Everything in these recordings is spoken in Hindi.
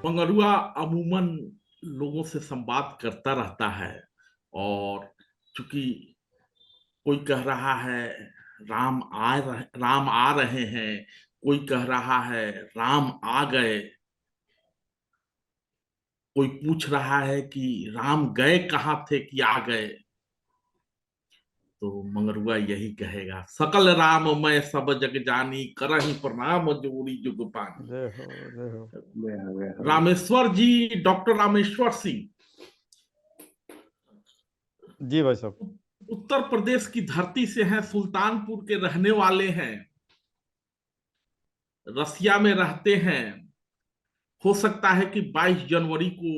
मंगरुआ अमूमन लोगों से संवाद करता रहता है। और चूंकि कोई कह रहा है राम आ रहे हैं, कोई कह रहा है राम आ गए, कोई पूछ रहा है कि राम गए कहाँ थे कि आ गए। तो मंगरुआ यही कहेगा, सकल राम मैं सब जग जानी, करहि प्रणाम जोड़ी जुग पानी। जय हो, जय हो। रामेश्वर जी, डॉक्टर रामेश्वर सिंह जी भाई साहब। उत्तर प्रदेश की धरती से हैं, सुल्तानपुर के रहने वाले हैं, रसिया में रहते हैं। हो सकता है कि 22 जनवरी को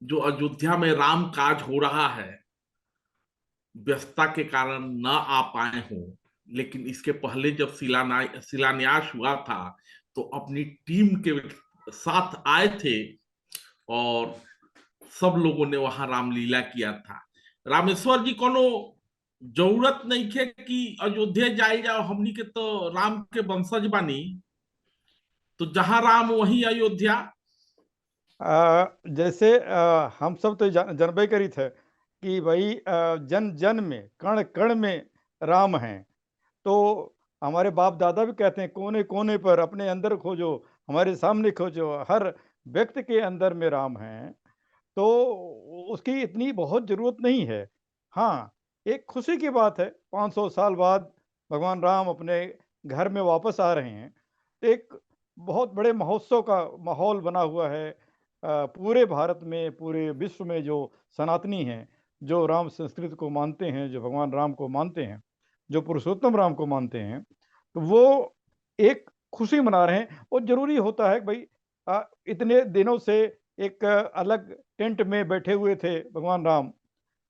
जो अयोध्या में राम काज हो रहा है, व्यस्तता के कारण न आ पाए हों, लेकिन इसके पहले जब शिलान्यास हुआ था तो अपनी टीम के साथ आए थे और सब लोगों ने वहां रामलीला किया था। रामेश्वर जी, कोनो जरूरत नहीं है कि अयोध्या जाए जाओ, हमनी के तो राम के वंशज बानी, तो जहां राम वहीं अयोध्या। जैसे हम सब तो जनबे करी थे कि भाई जन जन में कण कण में राम हैं। तो हमारे बाप दादा भी कहते हैं कोने कोने पर अपने अंदर खोजो, हमारे सामने खोजो, हर व्यक्ति के अंदर में राम हैं। तो उसकी इतनी बहुत जरूरत नहीं है। हाँ, एक खुशी की बात है, 500 साल बाद भगवान राम अपने घर में वापस आ रहे हैं। एक बहुत बड़े महोत्सव का माहौल बना हुआ है पूरे भारत में, पूरे विश्व में। जो सनातनी हैं, जो राम संस्कृति को मानते हैं, जो भगवान राम को मानते हैं, जो पुरुषोत्तम राम को मानते हैं, तो वो एक खुशी मना रहे हैं। और जरूरी होता है कि भाई इतने दिनों से एक अलग टेंट में बैठे हुए थे भगवान राम।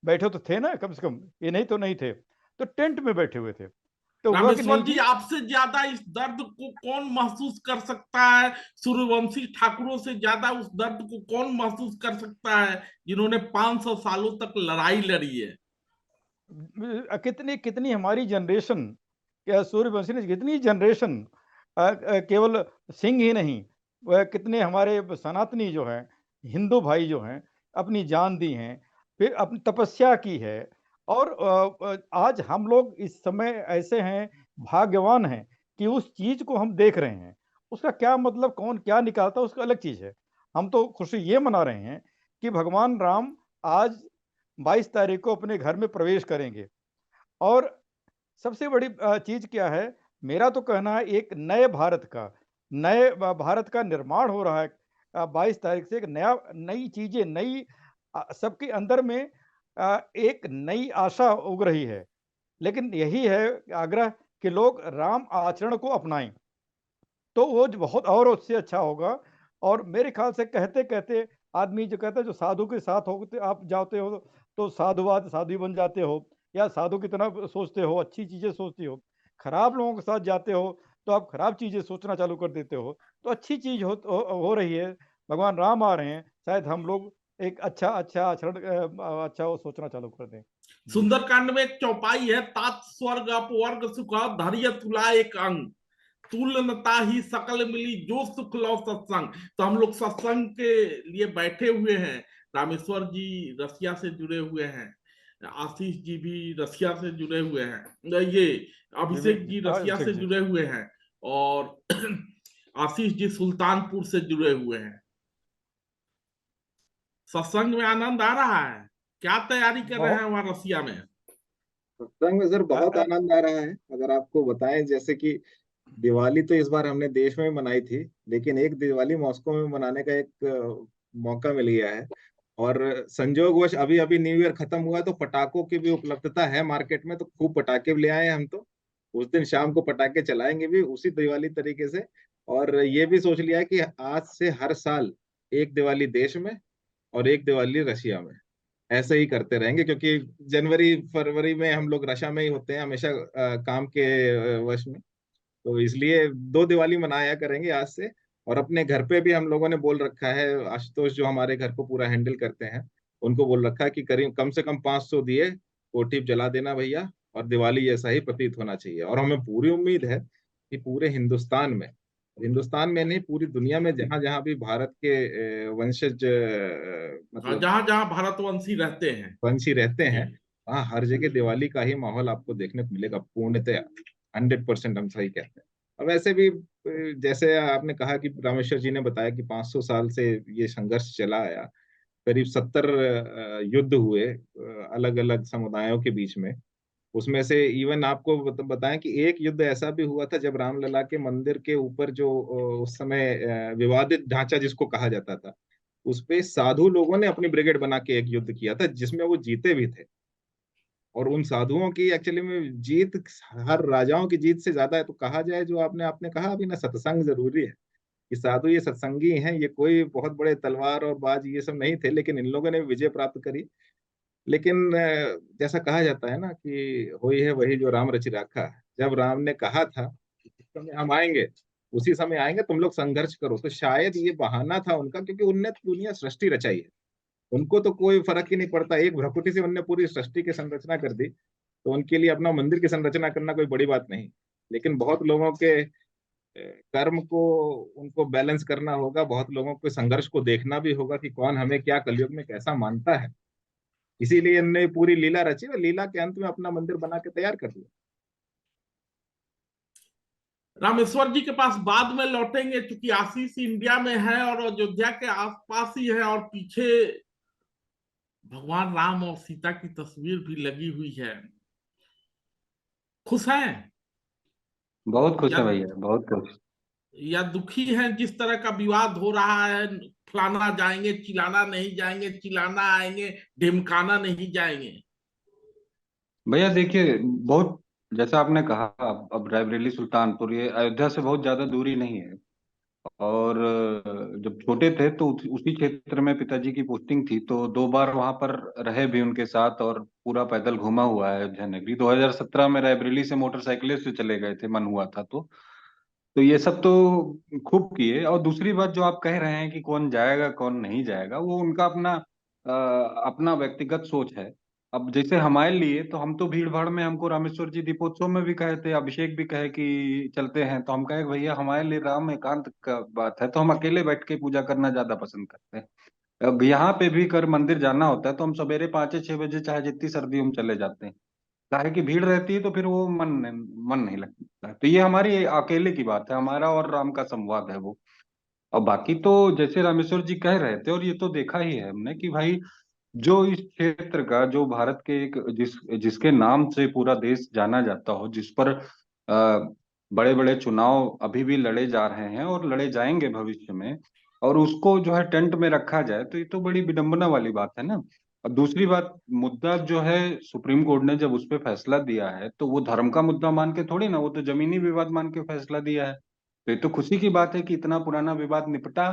बैठे तो थे ना, कम से कम ये नहीं तो नहीं थे, तो टेंट में बैठे हुए थे। तो हुआ कि रामेश्वर नहीं जी, कि आपसे ज्यादा इस दर्द को कौन महसूस कर सकता है? सूर्यवंशी ठाकुरों से ज्यादा उस दर्द को कौन महसूस कर सकता है जिन्होंने 500 सालों तक लड़ाई लड़ी है? कितनी कितनी हमारी जनरेशन, क्या सूर्यवंशी ने कितनी जनरेशन, केवल सिंह ही नहीं, वह कितने हमारे सनातनी जो हैं, हिंदू भाई जो हैं, अपनी जान दी हैं, फिर अपनी तपस्या की है। और आज हम लोग इस समय ऐसे हैं, भाग्यवान हैं कि उस चीज को हम देख रहे हैं। उसका क्या मतलब कौन क्या निकालता है उसका अलग चीज है। हम तो खुशी ये मना रहे हैं कि भगवान राम आज 22 तारीख को अपने घर में प्रवेश करेंगे। और सबसे बड़ी चीज क्या है, मेरा तो कहना है एक नए भारत का, नए भारत का निर्माण हो रहा है। 22 तारीख से एक नया, नई चीजें, नई सबके अंदर में एक नई आशा उग रही है। लेकिन यही है आग्रह कि लोग राम आचरण को अपनाएं, तो वो जो बहुत और उससे अच्छा होगा। और मेरे ख्याल से कहते कहते आदमी जो कहता है, जो साधु के साथ होते आप जाते हो तो साधुवाद साधु बन जाते हो, या साधु की तरह सोचते हो, अच्छी चीजें सोचते हो। खराब लोगों के साथ जाते हो तो आप खराब चीजें सोचना चालू कर देते हो। तो अच्छी चीज हो रही है, भगवान राम आ रहे हैं, शायद हम लोग एक अच्छा अच्छा आचरण, अच्छा वो सोचना चालू कर दें। जी। सुंदरकांड में एक चौपाई है, तात स्वर्ग अपवर्ग सुख धैर्य तुला एक अंग, तुल्यता ही सकल मिली जो सुख लो सत्संग। तो हम लोग सत्संग के लिए बैठे हुए हैं। रामेश्वर जी रसिया से जुड़े हुए हैं, आशीष जी भी रसिया से जुड़े हुए हैं, ये विवेक अभिषेक जी, जी हाँ रसिया अभिषेक से जी। जुड़े हुए हैं, और आशीष जी सुल्तानपुर से जुड़े हुए हैं। सत्संग में आनंद आ रहा है? क्या तैयारी कर रहे हैं बहुत वहां रसिया में? सत्संग में सर अ, बहुत अ, आनंद आ रहा है। अगर आपको बताएं, जैसे कि दिवाली तो इस बार हमने देश में मनाई थी, लेकिन एक दिवाली मॉस्को में मनाने का एक मौका मिल गया है। और संजोगवश अभी अभी न्यू ईयर खत्म हुआ, तो पटाखों की भी उपलब्धता है मार्केट में, तो खूब पटाखे भी ले आए हैं हम तो। उस दिन शाम को पटाखे चलाएंगे भी उसी दिवाली तरीके से। और ये भी सोच लिया है कि आज से हर साल एक दिवाली देश में और एक दिवाली रशिया में, ऐसे ही करते रहेंगे। क्योंकि जनवरी फरवरी में हम लोग रशा में ही होते हैं हमेशा, काम के वश में। तो इसलिए दो दिवाली मनाया करेंगे आज से। और अपने घर पे भी हम लोगों ने बोल रखा है, आशुतोष जो हमारे घर को पूरा हैंडल करते हैं, उनको बोल रखा है कि करीब कम से कम 500 दिए कोठी जला देना भैया, और दिवाली जैसा ही प्रतीत होना चाहिए। और हमें पूरी उम्मीद है कि पूरे हिंदुस्तान में हिंदुस्तान में नहीं, पूरी दुनिया में जहां जहां भी भारत के वंशज मतलब जहां जहां भारतवंशी रहते हैं। वंशी रहते जी। हैं, वहाँ हर जगह दिवाली का ही माहौल आपको देखने को मिलेगा पूर्णतः। 100% हम सही कहते हैं। और वैसे भी जैसे आपने कहा कि रामेश्वर जी ने बताया कि 500 साल से ये संघर्ष चला आया, करीब 70 युद्ध हुए अलग अलग समुदायों के बीच में। उसमें से इवन आपको बताएं कि एक युद्ध ऐसा भी हुआ था जब रामलला के मंदिर के ऊपर जो उस समय विवादित ढांचा जिसको कहा जाता था, उस पे साधु लोगों ने अपनी ब्रिगेड बना के एक युद्ध किया था जिसमें वो जीते भी थे। और उन साधुओं की एक्चुअली में जीत हर राजाओं की जीत से ज्यादा है। तो कहा जाए, जो आपने आपने कहा अभी ना, सत्संग जरूरी है। कि साधु ये सत्संगी हैं, ये कोई बहुत बड़े तलवार और बाज ये सब नहीं थे, लेकिन इन लोगों ने विजय प्राप्त करी। लेकिन जैसा कहा जाता है ना कि होई है वही जो राम रचि राखा है। जब राम ने कहा था कि इस समय हम आएंगे, उसी समय आएंगे, तुम लोग संघर्ष करो, तो शायद ये बहाना था उनका, क्योंकि उनने दुनिया सृष्टि रचाई है। उनको तो कोई फर्क ही नहीं पड़ता, एक भ्रकुटी से उनने पूरी सृष्टि की संरचना कर दी। तो उनके लिए अपना मंदिर की संरचना करना कोई बड़ी बात नहीं। लेकिन बहुत लोगों के कर्म को उनको बैलेंस करना होगा, बहुत लोगों के संघर्ष को देखना भी होगा कि कौन हमें क्या कलयुग में कैसा मानता है। इसीलिए इनने पूरी लीला रची और लीला के अंत में अपना मंदिर बना के तैयार कर दिया। रामेश्वर जी के पास बाद में लौटेंगे, क्योंकि आशीष इंडिया में है और अयोध्या के आसपास ही है, और पीछे भगवान राम और सीता की तस्वीर भी लगी हुई है। खुश हैं बहुत खुश या है भैया, बहुत खुश। या दुखी हैं जिस तरह का विवाद हो रहा है? फलाना जाएंगे, चिलाना नहीं जाएंगे, चिलाना आएंगे, ढिमकाना नहीं जाएंगे। भैया देखिए, बहुत जैसा आपने कहा, अब रायबरेली सुल्तानपुर ये अयोध्या से बहुत ज्यादा दूरी नहीं है। और जब छोटे थे तो उसी क्षेत्र में पिताजी की पोस्टिंग थी, तो 2 बार वहां पर रहे भी उनके साथ, और पूरा पैदल घूमा हुआ है अयोध्या नगरी। 2017 में रायबरेली से मोटरसाइकिल से चले गए थे, मन हुआ था तो ये सब तो खूब किए। और दूसरी बात जो आप कह रहे हैं कि कौन जाएगा कौन नहीं जाएगा, वो उनका अपना अपना व्यक्तिगत सोच है। अब जैसे हमारे लिए तो हम तो भीड़ भाड़ में, हमको रामेश्वर जी दीपोत्सव में भी कहे थे, अभिषेक भी कहे कि चलते हैं, तो हम कहे भैया हमारे लिए राम एकांत का बात है, तो हम अकेले बैठ के पूजा करना ज्यादा पसंद करते हैं। अब यहाँ पे भी कर मंदिर जाना होता है तो हम सवेरे 5 6 बजे चाहे जितनी सर्दी हम चले जाते हैं। काहे की भीड़ रहती है तो फिर वो मन नहीं लगता। तो ये हमारी अकेले की बात है, हमारा और राम का संवाद है वो। और बाकी तो जैसे रामेश्वर जी कह रहे थे, और ये तो देखा ही है हमने कि भाई जो इस क्षेत्र का, जो भारत के एक जिसके नाम से पूरा देश जाना जाता हो, जिस पर बड़े बड़े चुनाव अभी भी लड़े जा रहे हैं और लड़े जाएंगे भविष्य में, और उसको जो है टेंट में रखा जाए, तो ये तो बड़ी विडंबना वाली बात है ना। और दूसरी बात, मुद्दा जो है सुप्रीम कोर्ट ने जब उस पर फैसला दिया है, तो वो धर्म का मुद्दा मान के थोड़ी ना, वो तो जमीनी विवाद मान के फैसला दिया है। तो ये तो खुशी की बात है कि इतना पुराना विवाद निपटा,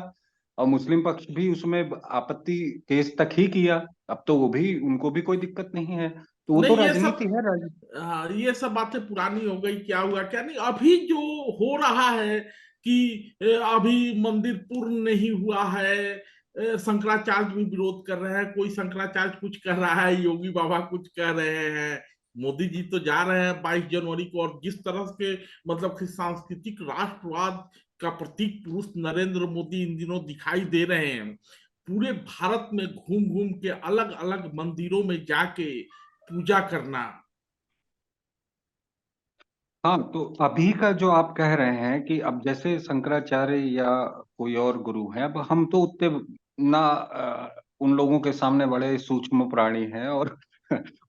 और मुस्लिम पक्ष भी उसमें आपत्ति केस तक ही किया। अब तो वो भी, उनको भी कोई दिक्कत नहीं है, तो वो तो नहीं, ये सब, राजनीति है हाँ, ये सब बातें पुरानी हो गई, क्या हुआ क्या नहीं। अभी जो हो रहा है कि अभी मंदिर पूर्ण नहीं हुआ है, शंकराचार्य भी विरोध कर रहे हैं, कोई शंकराचार्य कुछ कर रहा है, योगी बाबा कुछ कह रहे हैं, मोदी जी तो जा रहे हैं 22 जनवरी को। और जिस तरह के मतलब कि सांस्कृतिक राष्ट्रवाद का प्रतीक पुरुष नरेंद्र मोदी इन दिनों दिखाई दे रहे हैं, पूरे भारत में घूम घूम के अलग अलग मंदिरों में जाके पूजा करना। हाँ, तो अभी का जो आप कह रहे हैं कि अब जैसे शंकराचार्य या कोई और गुरु है, अब हम तो उतने ना उन लोगों के सामने बड़े सूक्ष्म प्राणी हैं, और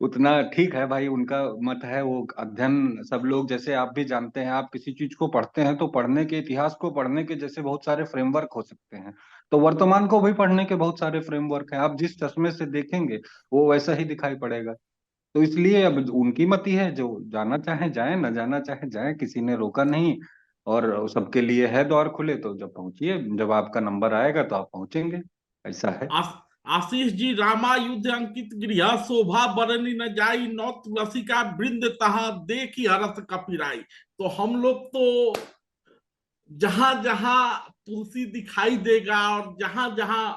उतना ठीक है भाई, उनका मत है, वो अध्ययन सब लोग, जैसे आप भी जानते हैं, आप किसी चीज को पढ़ते हैं तो पढ़ने के, इतिहास को पढ़ने के जैसे बहुत सारे फ्रेमवर्क हो सकते हैं, तो वर्तमान को भी पढ़ने के बहुत सारे फ्रेमवर्क हैं। आप जिस चश्मे से देखेंगे वो वैसा ही दिखाई पड़ेगा। तो इसलिए अब उनकी मति है, जो जाना चाहे जाए, न जाना चाहे जाए, किसी ने रोका नहीं। और सबके लिए है द्वार खुले, तो जब पहुंचिए, जब आपका नंबर आएगा तो आप पहुंचेंगे, ऐसा है। आस, आशीष जी, रामा युद्ध अंकित गृह शोभा बरनी न जाई, नौ तुलसी का वृंद तहा देखी हरस कपिराई। तो हम लोग तो जहां जहां तुलसी दिखाई देगा और जहां जहां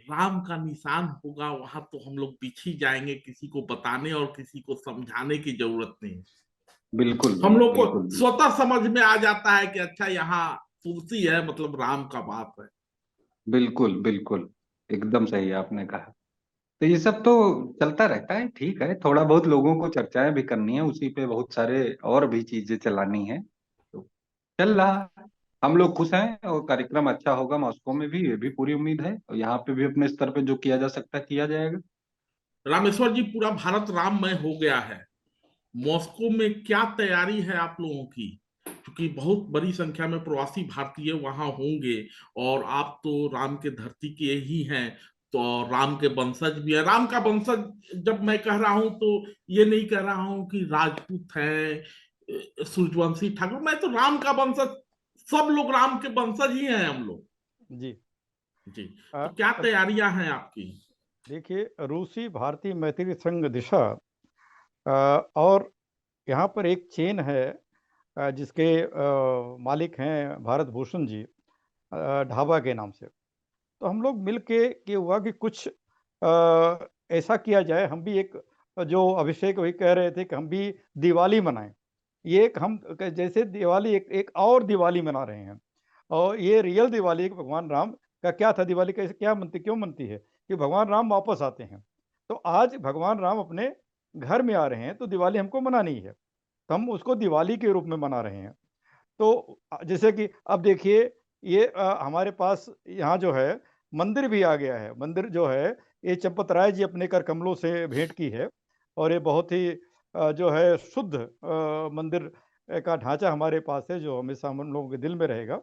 राम का निशान होगा, वहां तो हम लोग पीछे जाएंगे, किसी को बताने और किसी को समझाने की जरूरत नहीं। बिल्कुल हम भैया, लोग को बिल्कुल बिल्कुल। स्वतः समझ में आ जाता है कि अच्छा यहाँ तुलसी है मतलब राम का बाप है। बिल्कुल बिल्कुल, एकदम सही आपने कहा। तो ये सब तो चलता रहता है, ठीक है, थोड़ा बहुत लोगों को चर्चाएं भी करनी है, उसी पे बहुत सारे और भी चीजें चलानी है, तो चल रहा है। हम लोग खुश हैं और कार्यक्रम अच्छा होगा मॉस्को में भी, ये भी पूरी उम्मीद है, और यहाँ पे भी अपने स्तर पे जो किया जा सकता है किया जाएगा। रामेश्वर जी, पूरा भारत राममय हो गया है। मॉस्को में क्या तैयारी है आप लोगों की? क्योंकि बहुत बड़ी संख्या में प्रवासी भारतीय वहां होंगे, और आप तो राम के धरती के ही हैं, तो राम के वंशज भी है। राम का वंशज जब मैं कह रहा हूं तो ये नहीं कह रहा हूं कि राजपूत हैं, सूर्यवंशी ठाकुर, मैं तो राम का वंशज, सब लोग राम के वंशज ही हैं हम लोग। जी। जी। अ, तो क्या अब तैयारियां हैं आपकी? देखिए, रूसी भारतीय मैत्री संघ दिशा और यहाँ पर एक चेन है जिसके मालिक हैं भारत भूषण जी, ढाबा के नाम से। तो हम लोग मिल के हुआ कि कुछ ऐसा किया जाए, हम भी एक, जो अभिषेक वही कह रहे थे कि हम भी दिवाली मनाएं। ये एक हम जैसे दिवाली एक एक और दिवाली मना रहे हैं, और ये रियल दिवाली कि भगवान राम का क्या था, दिवाली कैसे क्या मनती क्यों मनती है कि भगवान राम वापस आते हैं। तो आज भगवान राम अपने घर में आ रहे हैं, तो दिवाली हमको मनानी है, तो हम उसको दिवाली के रूप में मना रहे हैं। तो जैसे कि अब देखिए, ये हमारे पास यहाँ जो है मंदिर भी आ गया है। मंदिर जो है ये चंपत राय जी अपने कर कमलों से भेंट की है, और ये बहुत ही जो है शुद्ध मंदिर का ढांचा हमारे पास है, जो हमेशा हम लोगों के दिल में रहेगा।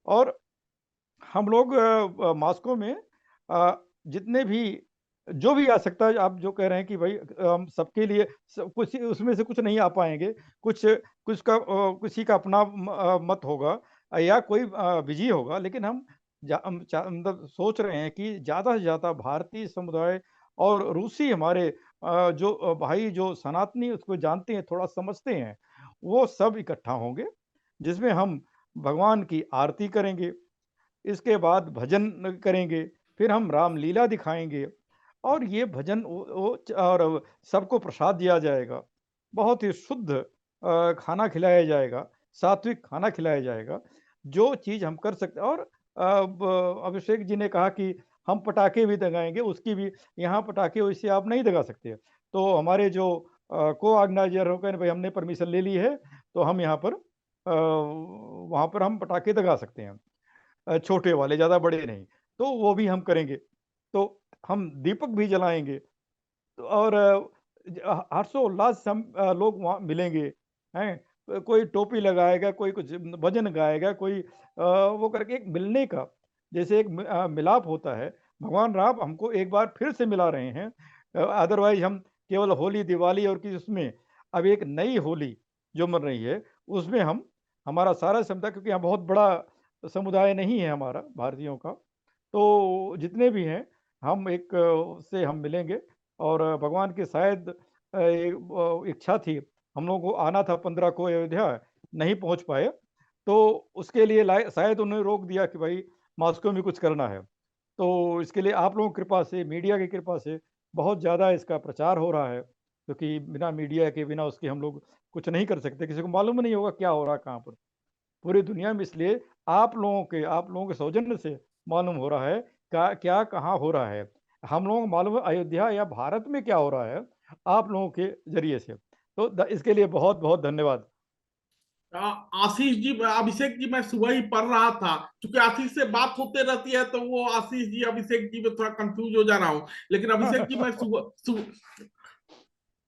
और हम लोग मॉस्को में जितने भी जो भी आ सकता है, आप जो कह रहे हैं कि भाई हम सबके लिए कुछ उसमें से कुछ नहीं आ पाएंगे, कुछ कुछ का किसी का अपना मत होगा, या कोई बिजी होगा, लेकिन मतलब सोच रहे हैं कि ज़्यादा से ज़्यादा भारतीय समुदाय और रूसी हमारे जो भाई जो सनातनी उसको जानते हैं, थोड़ा समझते हैं, वो सब इकट्ठा होंगे, जिसमें हम भगवान की आरती करेंगे, इसके बाद भजन करेंगे, फिर हम रामलीला दिखाएँगे, और ये भजन और सबको प्रसाद दिया जाएगा। बहुत ही शुद्ध खाना खिलाया जाएगा, सात्विक खाना खिलाया जाएगा, जो चीज़ हम कर सकते हैं। और ब अभिषेक जी ने कहा कि हम पटाखे भी दगाएँगे, उसकी भी, यहाँ पटाखे वैसे आप नहीं दगा सकते। तो हमारे जो को-ऑर्गेनाइज़र हो गए, भई हमने परमिशन ले ली है, तो हम यहाँ पर वहाँ पर हम पटाखे दगा सकते हैं। छोटे वाले, ज़्यादा बड़े नहीं, तो वो भी हम करेंगे। तो हम दीपक भी जलाएँगे, तो और हर्षोल्लास से हम लोग वहाँ मिलेंगे, हैं? कोई टोपी लगाएगा, कोई कुछ भजन गाएगा, कोई वो करके एक मिलने का, जैसे एक मिलाप होता है। भगवान राम हमको एक बार फिर से मिला रहे हैं। अदरवाइज़ हम केवल होली, दिवाली और किस उसमें, अब एक नई होली जो मन रही है, उसमें हम हमारा सारा समुदाय, क्योंकि यहाँ बहुत बड़ा समुदाय नहीं है हमारा भारतीयों का, तो जितने भी हैं, हम एक से हम मिलेंगे। और भगवान की शायद इच्छा थी, हम लोगों को आना था 15 को अयोध्या, नहीं पहुंच पाए, तो उसके लिए शायद उन्होंने रोक दिया कि भाई मॉस्को में कुछ करना है। तो इसके लिए आप लोगों की कृपा से, मीडिया की कृपा से बहुत ज़्यादा इसका प्रचार हो रहा है, क्योंकि बिना मीडिया के, बिना उसके हम लोग कुछ नहीं कर सकते, किसी को मालूम नहीं होगा क्या हो रहा है कहाँ पर पूरी दुनिया में। इसलिए आप लोगों के सौजन्य से मालूम हो रहा है क्या क्या कहाँ हो रहा है। हम लोगों को मालूम है अयोध्या या भारत में क्या हो रहा है, आप लोगों के ज़रिए से। तो इसके लिए बहुत-बहुत धन्यवाद। आशीष जी, अभिषेक जी, मैं सुबह ही पढ़ रहा था, क्योंकि आशीष से बात होते रहती है, तो वो आशीष जी अभिषेक जी में थोड़ा कंफ्यूज हो जा रहा हूँ। लेकिन अभिषेक जी,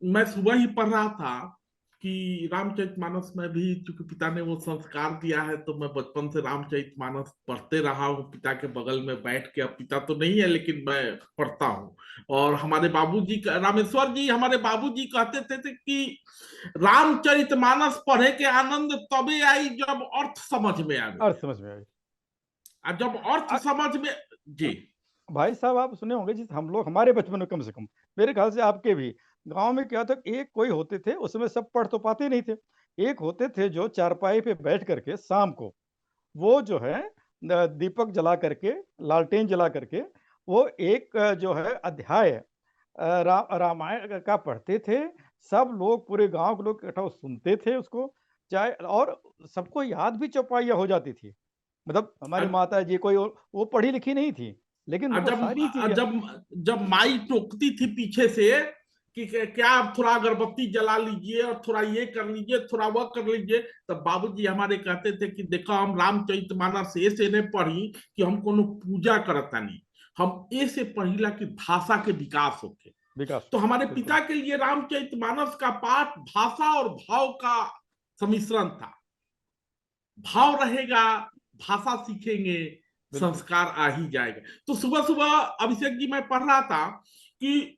मैं सुबह ही पढ़ रहा था कि रामचरितमानस में भी, चूंकि पिता ने वो संस्कार दिया है, तो मैं बचपन से रामचरितमानस पढ़ते रहा हूँ पिता के बगल में बैठ के। अब पिता तो नहीं है, लेकिन मैं पढ़ता हूँ। और हमारे बाबूजी, रामेश्वर जी, हमारे बाबूजी कहते थे कि रामचरितमानस पढ़े के आनंद तभी आई जब अर्थ समझ में आवे। अर्थ समझ में आई। और जब अर्थ अ, समझ में, अ, जी। भाई साहब, आप सुने होंगे, जिस हम लोग हमारे बचपन में, कम से कम मेरे ख्याल से आपके भी गांव में क्या था, एक कोई होते थे, उसमें सब पढ़ तो पाते नहीं थे। एक होते थे जो चारपाई पे बैठ करके शाम को, वो जो है दीपक जला करके, लालटेन जला करके, वो एक जो है अध्याय रामायण का पढ़ते थे, सब लोग, पूरे गाँव के लोग इकट्ठा सुनते थे उसको, चाहे, और सबको याद भी चौपाइयाँ हो जाती थी। मतलब हमारी अ- माता जी कोई वो पढ़ी-लिखी नहीं थी, लेकिन उनको सारी चीज़ें। जब जब माई टोकती थी पीछे से कि क्या आप थोड़ा अगरबत्ती जला लीजिए और थोड़ा ये कर लीजिए, थोड़ा वह कर लीजिए, तब बाबूजी हमारे कहते थे कि देखो हम रामचरितमानस ऐसे नहीं पढ़ी कि हम कोनो पूजा करता नहीं, हम ऐसे पढ़िला कि भाषा के विकास होके। विकास तो हो, हमारे बिल्कुल, पिता के लिए रामचरितमानस का पाठ भाषा और भाव का सम्मिश्रण था। भाव रहेगा, भाषा सीखेंगे, बिल्कुल। संस्कार आ ही जाएगा। तो सुबह सुबह अभिषेक जी मैं पढ़ रहा था कि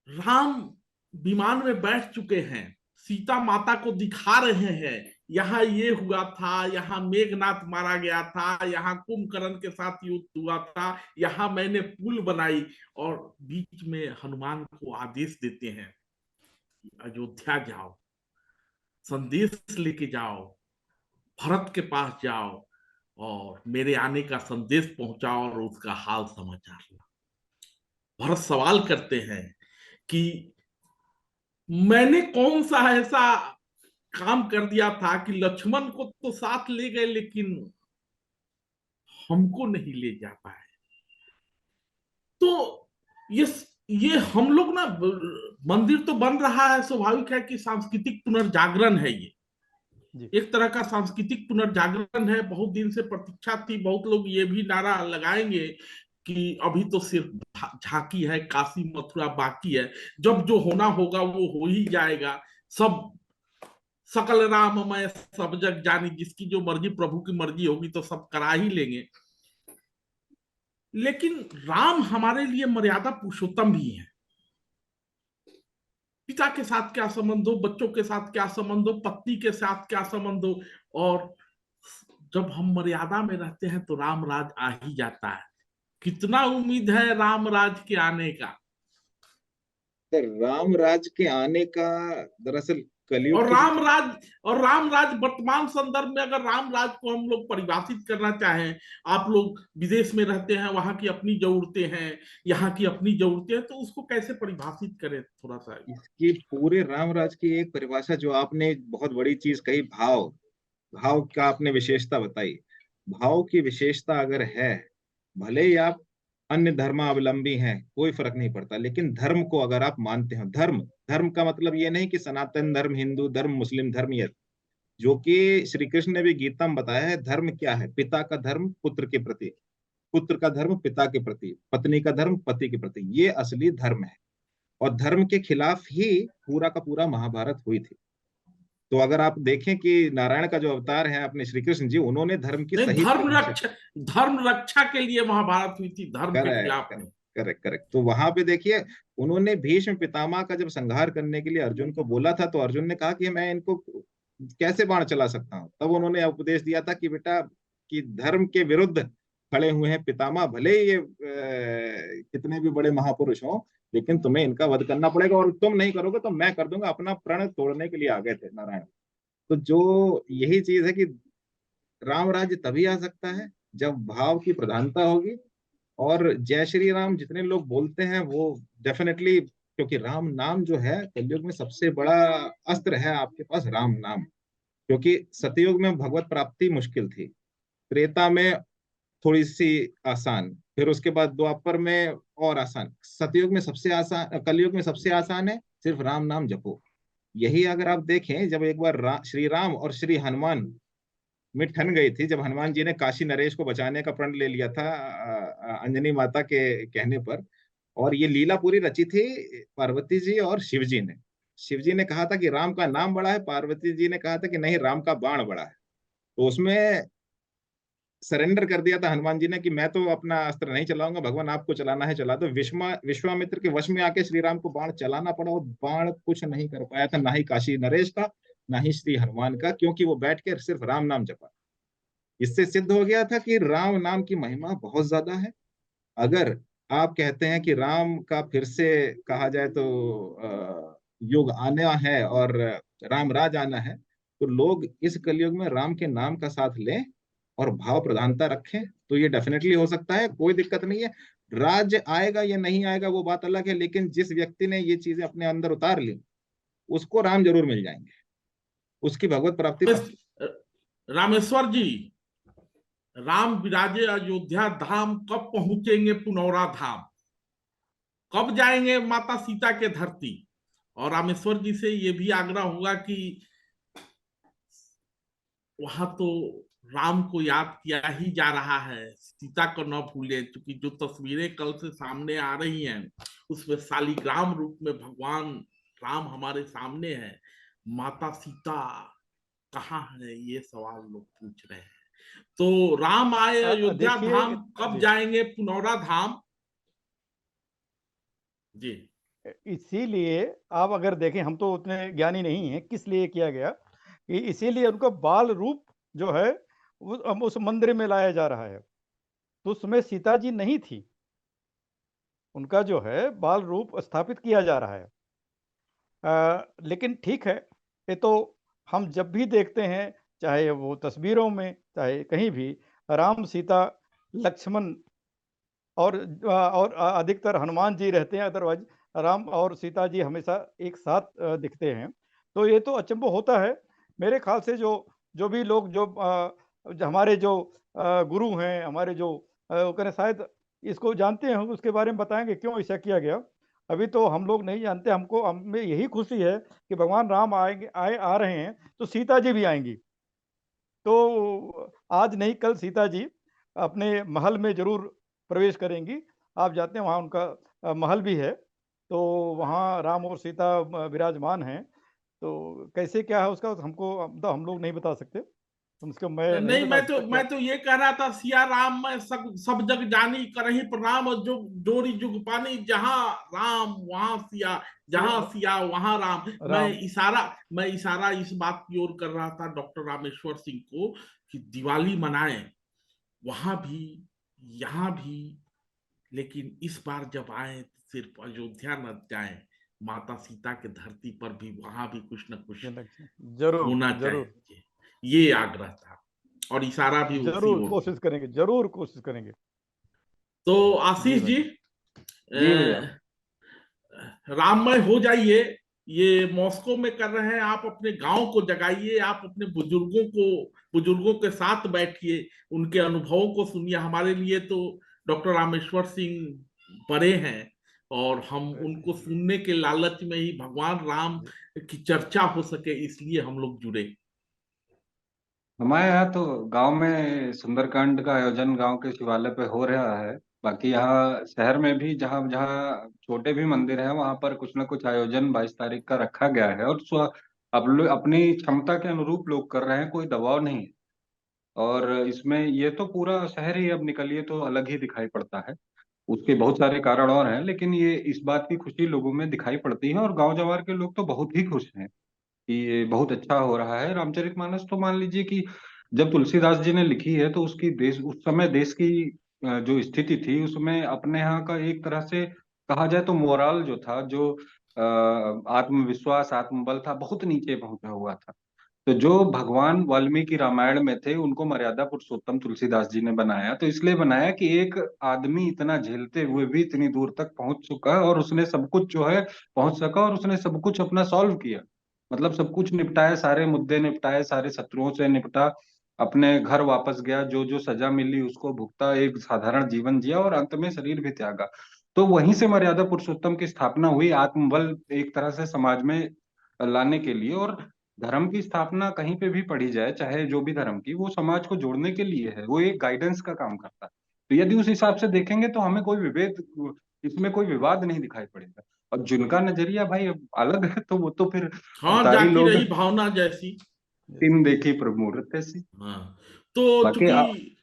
राम विमान में बैठ चुके हैं, सीता माता को दिखा रहे हैं, यहाँ ये हुआ था, यहाँ मेघनाथ मारा गया था, यहाँ कुंभकर्ण के साथ युद्ध हुआ था, यहाँ मैंने पुल बनाई। और बीच में हनुमान को आदेश देते हैं अयोध्या जाओ, संदेश लेके जाओ, भरत के पास जाओ और मेरे आने का संदेश पहुंचाओ और उसका हाल समाचार लो। भरत सवाल करते हैं कि मैंने कौन सा ऐसा काम कर दिया था कि लक्ष्मण को तो साथ ले गए लेकिन हमको नहीं ले जा पाए। तो ये ये हम लोग ना, मंदिर तो बन रहा है, स्वाभाविक है कि सांस्कृतिक पुनर्जागरण है ये, जी, एक तरह का सांस्कृतिक पुनर्जागरण है। बहुत दिन से प्रतीक्षा थी, बहुत लोग ये भी नारा लगाएंगे कि अभी तो सिर्फ झांकी है, काशी मथुरा बाकी है, जब जो होना होगा वो हो ही जाएगा। सब सकल राममय सब जग जानी, जिसकी जो मर्जी प्रभु की मर्जी होगी तो सब करा ही लेंगे। लेकिन राम हमारे लिए मर्यादा पुरुषोत्तम भी है। पिता के साथ क्या संबंध हो, बच्चों के साथ क्या संबंध हो, पत्नी के साथ क्या संबंध हो, और जब हम मर्यादा में रहते हैं तो राम राज आ ही जाता है। कितना उम्मीद है राम राज के आने का। तो राम राज के आने का दरअसल कलयुग और की राम राज और राम राज वर्तमान संदर्भ में अगर राम राज को हम लोग परिभाषित करना चाहें, आप लोग विदेश में रहते हैं, वहां की अपनी जरूरतें हैं, यहाँ की अपनी जरूरतें हैं, तो उसको कैसे परिभाषित करें थोड़ा सा। इसकी पूरे राम राज की एक परिभाषा जो आपने बहुत बड़ी चीज कही, भाव। भाव का आपने विशेषता बताई। भाव की विशेषता अगर है, भले ही आप अन्य धर्मावलंबी हैं, कोई फर्क नहीं पड़ता, लेकिन धर्म को अगर आप मानते हो, धर्म धर्म का मतलब ये नहीं कि सनातन धर्म, हिंदू धर्म, मुस्लिम धर्म, ये जो कि श्री कृष्ण ने भी गीता में बताया है। धर्म क्या है? पिता का धर्म पुत्र के प्रति, पुत्र का धर्म पिता के प्रति, पत्नी का धर्म पति के प्रति, ये असली धर्म है। और धर्म के खिलाफ ही पूरा का पूरा महाभारत हुई थी। तो अगर आप देखें कि नारायण का जो अवतार है अपने श्री कृष्ण जी, उन्होंने धर्म की नहीं, सही परिभाषा। धर्म रक्षा के लिए महाभारत हुई थी, धर्म के करेक्ट, खिलाफ नहीं। Correct, correct, correct. तो वहां पे देखिए, उन्होंने भीष्म पितामह का जब संहार करने के लिए अर्जुन को बोला था, तो अर्जुन ने कहा कि मैं इनको कैसे बाण चला सकता हूँ। तब उन्होंने उपदेश दिया था कि बेटा, कि धर्म के विरुद्ध खड़े हुए हैं पितामह, भले ही ये कितने भी बड़े महापुरुष हों, लेकिन तुम्हें इनका वध करना पड़ेगा, और तुम नहीं करोगे तो मैं कर दूंगा। अपना प्रण तोड़ने के लिए आ गए थे नारायण। तो जो यही चीज है कि राम राज्य तभी आ सकता है जब भाव की प्रधानता होगी। और जय श्री राम जितने लोग बोलते हैं वो डेफिनेटली, क्योंकि राम नाम जो है कलयुग में सबसे बड़ा अस्त्र है आपके पास, राम नाम। क्योंकि सतयुग में भगवत प्राप्ति मुश्किल थी, त्रेता में थोड़ी सी आसान, फिर उसके बाद द्वापर में और आसान, सतयुग में सबसे आसान, कलयुग में सबसे आसान है, सिर्फ राम नाम जपो। यही अगर आप देखें, जब एक बार श्री राम और श्री हनुमान में ठन गई थी, जब हनुमान जी ने काशी नरेश को बचाने का प्रण ले लिया था अंजनी माता के कहने पर, और ये लीला पूरी रची थी पार्वती जी और शिव जी ने। शिव जी ने कहा था कि राम का नाम बड़ा है, पार्वती जी ने कहा था कि नहीं, राम का बाण बड़ा है। तो उसमें सरेंडर कर दिया था हनुमान जी ने कि मैं तो अपना अस्त्र नहीं चलाऊंगा, भगवान आपको चलाना है चला दो। विश्वामित्र के वश में आके श्री राम को बाण चलाना पड़ा, और बाण कुछ नहीं कर पाया था, ना ही काशी नरेश का, ना ही श्री हनुमान का, क्योंकि वो बैठ के सिर्फ राम नाम जपा। इससे सिद्ध हो गया था कि राम नाम की महिमा बहुत ज्यादा है। अगर आप कहते हैं कि राम का फिर से कहा जाए तो युग आना है और राम राज आना है, तो लोग इस कलयुग में राम के नाम का साथ लें और भाव प्रधानता रखें, तो ये डेफिनेटली हो सकता है, कोई दिक्कत नहीं है। राज्य आएगा या नहीं आएगा वो बात अलग है, लेकिन जिस व्यक्ति ने ये चीजें अपने अंदर उतार ली उसको राम जरूर मिल जाएंगे, उसकी भगवत प्राप्ति पक्की। रामेश्वर जी, राम विराजे अयोध्या धाम, कब पहुंचेंगे पुनौरा धाम, कब जाएंगे माता सीता के धरती। और रामेश्वर जी से ये भी आग्रह होगा कि वहां तो राम को याद किया ही जा रहा है, सीता को न भूले, क्योंकि जो तस्वीरें कल से सामने आ रही हैं उसमें शालिग्राम रूप में भगवान राम हमारे सामने है। माता सीता कहाँ है, ये सवाल लोग पूछ रहे हैं। तो राम आए अयोध्या देखिए धाम, कब जी, जाएंगे पुनौरा धाम। जी इसीलिए आप अगर देखें, हम तो उतने ज्ञानी नहीं हैं किस लिए किया गया, कि इसीलिए उनका बाल रूप जो है उस मंदिर में लाया जा रहा है। तो उसमें सीता जी नहीं थी, उनका जो है बाल रूप स्थापित किया जा रहा है। लेकिन ठीक है, ये तो हम जब भी देखते हैं, चाहे वो तस्वीरों में, चाहे कहीं भी, राम सीता लक्ष्मण और अधिकतर हनुमान जी रहते हैं, अदरवाइज राम और सीता जी हमेशा एक साथ दिखते हैं। तो ये तो अचंभव होता है। मेरे ख्याल से जो जो भी लोग हमारे जो गुरु हैं, हमारे जो वो करें, शायद इसको जानते हैं, उसके बारे में बताएंगे क्यों ऐसा किया गया। अभी तो हम लोग नहीं जानते। हमको हमें यही खुशी है कि भगवान राम आएंगे, आ रहे हैं, तो सीता जी भी आएंगी। तो आज नहीं कल सीता जी अपने महल में जरूर प्रवेश करेंगी। आप जाते हैं वहाँ, उनका महल भी है, तो वहाँ राम और सीता विराजमान हैं। तो कैसे क्या है उसका तो हम लोग नहीं बता सकते, कम से कम मैं नहीं नहीं, बता मैं तो सकता क्या। मैं तो ये कह रहा था, सिया राम मैं सब जग जानी, करही प्रणाम और जो जोड़ी जुग पानी, जहां राम वहां सिया, जहां सिया- सिया वहां राम। राम। मैं इशारा इस बात की ओर कर रहा था डॉक्टर रामेश्वर सिंह को कि दिवाली मनाएं वहां भी, यहाँ भी, लेकिन इस बार जब आए तो सिर्फ अयोध्या न जाएं, माता सीता के धरती पर भी, वहां भी कुछ न कुछ जरूर होना जरूर चाहिए। ये आग्रह था और इशारा भी उसी जरूर ओर था। कोशिश करेंगे, जरूर कोशिश करेंगे। तो जी आशीष जी, भाई। जी भैया। राममय हो जाइए। ये मॉस्को में कर रहे हैं, आप अपने गांव को जगाइए, आप अपने बुजुर्गों के साथ बैठिए, उनके अनुभवों को सुनिए। हमारे लिए तो डॉक्टर रामेश्वर सिंह बड़े हैं और हम उनको सुनने के लालच में ही भगवान राम की चर्चा हो सके इसलिए हम लोग जुड़े। हमारे यहाँ तो गांव में सुंदरकांड का आयोजन गांव के शिवालय पे हो रहा है। बाकी यहाँ शहर में भी जहाँ जहाँ छोटे भी मंदिर हैं वहां पर कुछ ना कुछ आयोजन 22 तारीख का रखा गया है, और अब लोग अपनी क्षमता के अनुरूप लोग कर रहे हैं, कोई दबाव नहीं है। और इसमें ये तो पूरा शहर ही अब निकलिए तो अलग ही दिखाई पड़ता है। उसके बहुत सारे कारण और हैं, लेकिन ये इस बात की खुशी लोगों में दिखाई पड़ती है, और गांव जवार के लोग तो बहुत ही खुश हैं कि ये बहुत अच्छा हो रहा है। रामचरितमानस तो मान लीजिए कि जब तुलसीदास जी ने लिखी है तो उसकी देश, उस समय देश की जो स्थिति थी उसमें अपने यहाँ का एक तरह से कहा जाए तो मोरल जो था, जो आत्मविश्वास आत्मबल था, बहुत नीचे पहुंचा हुआ था। तो जो भगवान वाल्मीकि रामायण में थे उनको मर्यादा पुरुषोत्तम तुलसीदास जी ने बनाया, तो इसलिए बनाया कि एक आदमी इतना झेलते हुए भी इतनी दूर तक पहुंच चुका है, और उसने सब कुछ जो है पहुंच सका, और उसने सब कुछ अपना सॉल्व किया। मतलब सब कुछ निपटाया, सारे मुद्दे निपटाए, सारे शत्रुओं से निपटा, अपने घर वापस गया, जो जो सजा मिली उसको भुगता, एक साधारण जीवन जिया और अंत में शरीर भी त्यागा। तो वहीं से मर्यादा पुरुषोत्तम की स्थापना हुई, आत्मबल एक तरह से समाज में लाने के लिए। और धर्म की स्थापना कहीं पे भी पढ़ी जाए, चाहे जो भी धर्म की, वो समाज को जोड़ने के लिए है, वो एक गाइडेंस का काम करता है। तो यदि उस हिसाब से देखेंगे तो हमें कोई विभेद, इसमें कोई विवाद नहीं दिखाई पड़ेगा। और जिनका नजरिया भाई अलग है तो वो तो फिर हाँ, अवतारी जाती लोग, रही भावना जैसी। तीन देखी प्रभु मूरत ऐसी। हाँ, तो बाकी चूंकि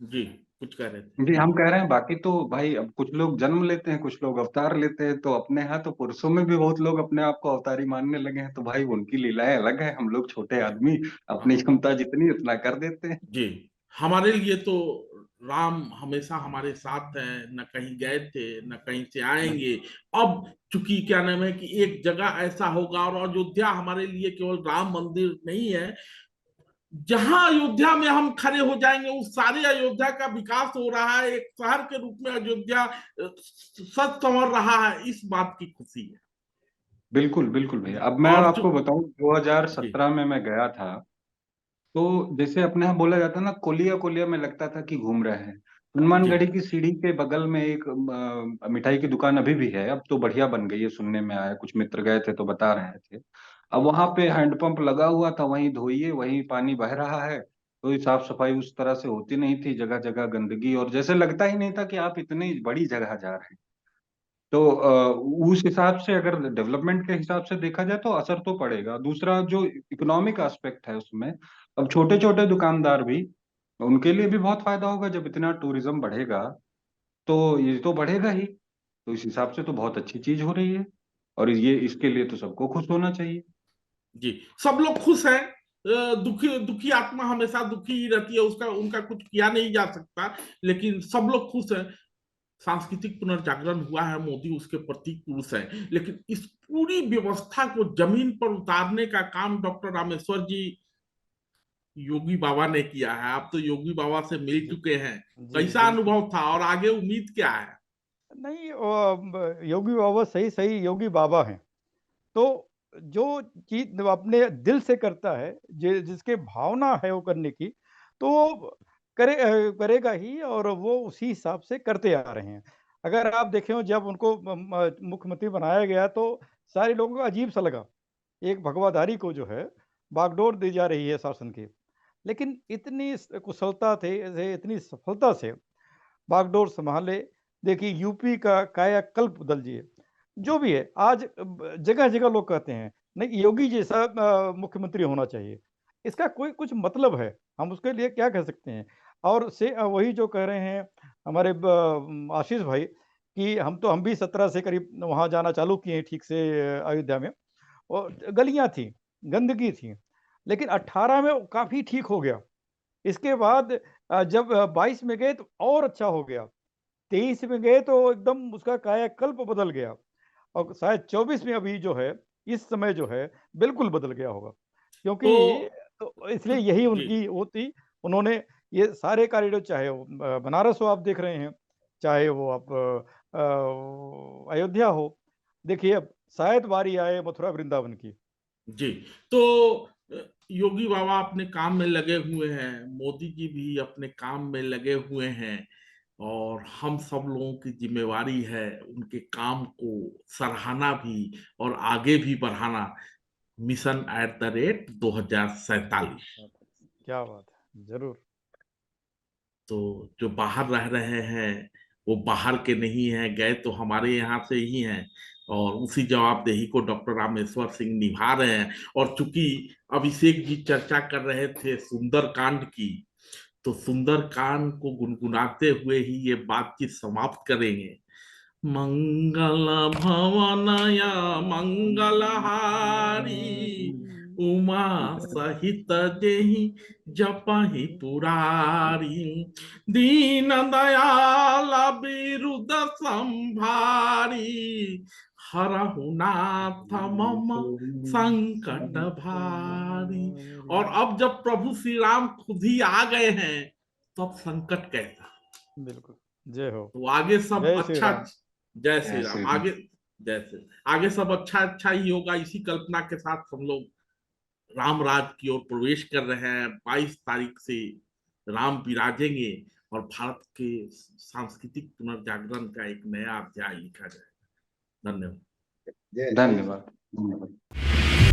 जी कुछ कह रहे थे। जी हम कह रहे हैं, बाकी तो भाई अब कुछ लोग जन्म लेते हैं, कुछ लोग अवतार लेते हैं, तो अपने यहाँ तो पुरुषों में भी बहुत लोग अपने आप को अवतारी मानने लगे हैं, तो भाई उनकी लीलाएं अलग है। हम लोग छोटे आदमी अपनी हाँ क्षमता जितनी उतना कर देते हैं। जी, हमारे लिए तो राम हमेशा हमारे साथ हैं, न कहीं गए थे न कहीं से आएंगे। अब चूंकि क्या नाम है कि एक जगह ऐसा होगा, और अयोध्या हमारे लिए केवल राम मंदिर नहीं है, जहां अयोध्या में हम खड़े हो जाएंगे उस सारे अयोध्या का विकास हो रहा है, एक शहर के रूप में अयोध्या सच संवर रहा है, इस बात की खुशी है। बिल्कुल बिल्कुल भैया। अब मैं और जो आपको बताऊं, जी 2017 में मैं गया था। तो जैसे अपने यहाँ बोला जाता है ना, कोलिया कोलिया में लगता था कि घूम रहे हैं। जी हनुमानगढ़ी की सीढ़ी के बगल में एक मिठाई की दुकान अभी भी है, अब तो बढ़िया बन गई है, सुनने में आया, कुछ मित्र गए थे तो बता रहे थे। अब वहां पे हैंडपंप लगा हुआ था, वहीं धोइए वहीं पानी बह रहा है। कोई साफ सफाई उस तरह से होती नहीं थी, जगह जगह गंदगी, और जैसे लगता ही नहीं था कि आप इतनी बड़ी जगह जा रहे हैं। तो उस हिसाब से अगर डेवलपमेंट के हिसाब से देखा जाए तो असर तो पड़ेगा। दूसरा जो इकोनॉमिक एस्पेक्ट है उसमें, अब छोटे छोटे दुकानदार भी, उनके लिए भी बहुत फायदा होगा। जब इतना टूरिज्म बढ़ेगा तो ये तो बढ़ेगा ही। तो इस हिसाब से तो बहुत अच्छी चीज हो रही है, और ये इसके लिए तो सबको खुश होना चाहिए। जी, सब लोग खुश हैं। दुखी दुखी आत्मा हमेशा दुखी ही रहती है, उसका उनका कुछ किया नहीं जा सकता, लेकिन सब लोग खुश हैं। सांस्कृतिक पुनर्जागरण हुआ है, मोदी उसके प्रतीक पुरुष है, लेकिन इस पूरी व्यवस्था को जमीन पर उतारने का काम डॉक्टर रामेश्वर जी, योगी बाबा ने किया है। आप तो योगी बाबा से मिल जी चुके हैं, जी कैसा बिल्कुल। अनुभव था और आगे उम्मीद क्या है? नहीं योगी बाबा सही सही योगी बाबा हैं। तो जो चीज अपने दिल से करता है, जिसके भावना है वो करने की, तो वो करेगा ही, और वो उसी हिसाब से करते आ रहे हैं। अगर आप देखें हो, जब उनको मुख्यमंत्री बनाया गया तो सारे लोगों को अजीब सा लगा, एक भगवाधारी को जो है बागडोर दी जा रही है शासन की। लेकिन इतनी कुशलता से, इतनी सफलता से बागडोर संभाले। देखिए यूपी का कायाकल्प बदल दिए। जो भी है आज जगह जगह लोग कहते हैं नहीं योगी जैसा मुख्यमंत्री होना चाहिए। इसका कोई कुछ मतलब है? हम उसके लिए क्या कह सकते हैं? और से वही जो कह रहे हैं हमारे आशीष भाई, कि हम भी 17 से करीब वहां जाना चालू किए ठीक से अयोध्या में। और गलियां थी, गंदगी थी, लेकिन 18 में काफी ठीक हो गया। इसके बाद जब 22 में गए तो और अच्छा हो गया। 23 में गए तो एकदम उसका कायाकल्प बदल गया। और शायद 24 में अभी जो है, इस समय जो है, बिल्कुल बदल गया होगा। क्योंकि तो, तो तो इसलिए यही जी उनकी वो थी। उन्होंने ये सारे कॉरिडोर, चाहे वो बनारस हो आप देख रहे हैं, चाहे वो आप अयोध्या हो, देखिए अब शायद बारी आए मथुरा वृंदावन की। जी, तो योगी बाबा अपने काम में लगे हुए हैं, मोदी जी भी अपने काम में लगे हुए हैं, और हम सब लोगों की जिम्मेवारी है उनके काम को सराहना भी और आगे भी बढ़ाना। मिशन @ 2047। क्या बात है, जरूर। तो जो बाहर रह रहे हैं वो बाहर के नहीं हैं, गए तो हमारे यहाँ से ही हैं, और उसी जवाबदेही को डॉक्टर रामेश्वर सिंह निभा रहे हैं। और चूंकि अभिषेक जी चर्चा कर रहे थे सुंदर कांड की, तो सुंदर कांड को गुनगुनाते हुए ही ये बातचीत समाप्त करेंगे। मंगल भवनय मंगलहारी, उमा सहित जेहि जपहि पुरारी, दीन दयाल बिरुद संभारी, हरहु नाथ मम संकट भारी। और अब जब प्रभु श्री राम खुद ही आ गए हैं, तब संकट कैसा? बिल्कुल। जय हो। तो आगे सब जय श्री अच्छा। राम। जय श्री जय राम। श्री राम। आगे, जय श्री आगे सब अच्छा अच्छा ही होगा, इसी कल्पना के साथ हम लोग राम राज की ओर प्रवेश कर रहे हैं। 22 तारीख से राम विराजेंगे और भारत के सांस्कृतिक पुनर्जागरण का एक नया अध्याय लिखा जाएगा। धन्यवाद। जय जय श्री राम। धन्यवाद धन्यवाद।